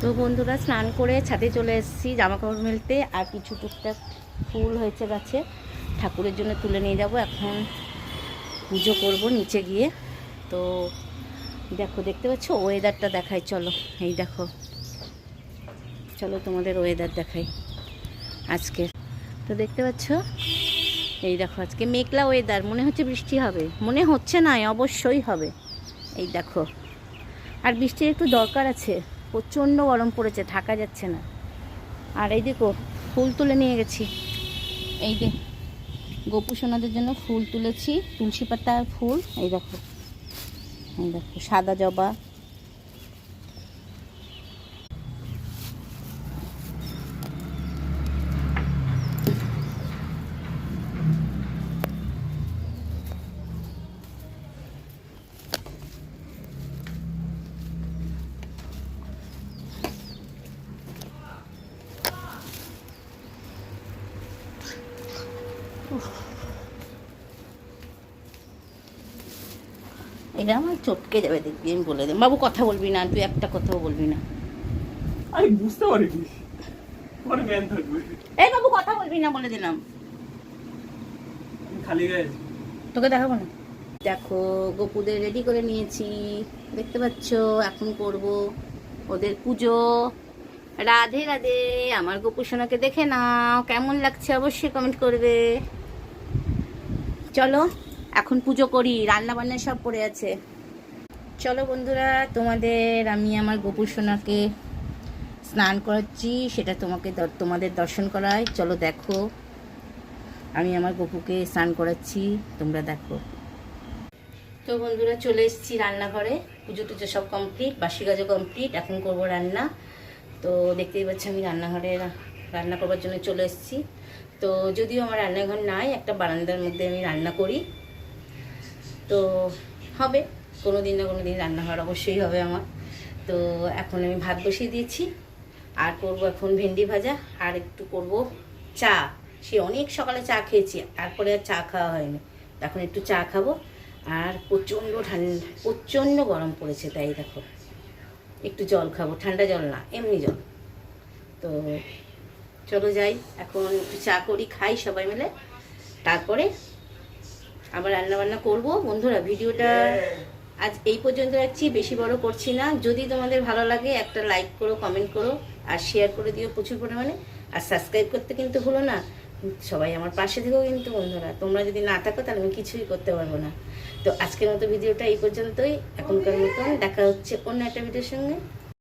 তো বন্ধুরা স্নান করে ছাদে চলে এসেছি জামা কাপড় মেলতে, আর কিছু টুকটাক ফুল হয়েছে গাছে, ঠাকুরের জন্য তুলে নিয়ে যাব। এখন পুজো করব নিচে গিয়ে। তো দেখো, দেখতে পাচ্ছ ওয়েদারটা দেখাই, চলো এই দেখো, চলো তোমাদের ওয়েদার দেখাই আজকে। তো দেখতে পাচ্ছ এই দেখো, আজকে মেঘলা ওয়েদার, মনে হচ্ছে বৃষ্টি হবে, মনে হচ্ছে না, অবশ্যই হবে। এই দেখো, আর বৃষ্টির একটু দরকার আছে, প্রচণ্ড গরম পড়েছে, থাকা যাচ্ছে না। আর এই দেখো ফুল তুলে নিয়ে গেছি, এই যে গোপু সোনাদের জন্য ফুল তুলেছি, তুলসী পাতার ফুল। এই দেখো, এই দেখো সাদা জবা, এটা আমার চটকে যাবে, দেখবি, আমি বলে দিই। বাবু কথা বলবি না, তুই একটা কথাও বলবি না। আমি বুঝতে পারিনি মানে ম্যান থাকবে। এই বাবু কথা বলবি না, বলে দিলাম। খালি গায়ে তোকে দেখাবো না। দেখো গোপুদের রেডি করে নিয়েছি, দেখতে পাচ্ছ। এখন করব ওদের পুজো। রাধে রাধে। আমার গোপু সোনাকে দেখে নাও, কেমন লাগছে অবশ্যই কমেন্ট করবে। চলো এখন পুজো করি, রান্না বান্না সব পড়ে আছে। চলো বন্ধুরা, আমি আমার গোপু সোনাকে স্নান করাচ্ছি, সেটা তোমাদের দর্শন করাই। চলো দেখো, আমি আমার গোপুকে স্নান করাচ্ছি, তোমরা দেখো। তো বন্ধুরা চলে এসেছি রান্নাঘরে, পুজো টুজো সব কমপ্লিট, বাসি কাজও কমপ্লিট, এখন করবো রান্না। তো দেখতেই পাচ্ছি আমি রান্নাঘরে রান্না করবার জন্য চলে এসেছি। তো যদিও আমার রান্নাঘর নাই, একটা বারান্দার মধ্যে আমি রান্না করি। তো হবে কোনো দিন না কোনো দিন রান্নাঘর অবশ্যই হবে আমার। তো এখন আমি ভাত বসিয়ে দিয়েছি, আর করবো এখন ভেন্ডি ভাজা, আর একটু করব চা। সে অনেক সকালে চা খেয়েছি, তারপরে আর চা খাওয়া হয়নি, এখন একটু চা খাবো। আর প্রচণ্ড ঠান্ডা, প্রচণ্ড গরম পড়েছে, তাই দেখো একটু জল খাবো, ঠান্ডা জল না, এমনি জল। তো চলো যাই, এখন একটু চা করি, খাই সবাই মিলে, তারপরে আবার রান্নাবান্না করবো। বন্ধুরা ভিডিওটা আজ এই পর্যন্ত রাখছি, বেশি বড় করছি না। যদি তোমাদের ভালো লাগে একটা লাইক করো, কমেন্ট করো, আর শেয়ার করে দিও প্রচুর পরিমাণে। আর সাবস্ক্রাইব করতে কিন্তু ভুলো না, সবাই আমার পাশে থেকেও কিন্তু। বন্ধুরা তোমরা যদি না থাকো তাহলে আমি কিছুই করতে পারবো না। তো আজকের মতো ভিডিওটা এই পর্যন্তই, এখনকার মতন। দেখা হচ্ছে অন্য একটা ভিডিওর সঙ্গে।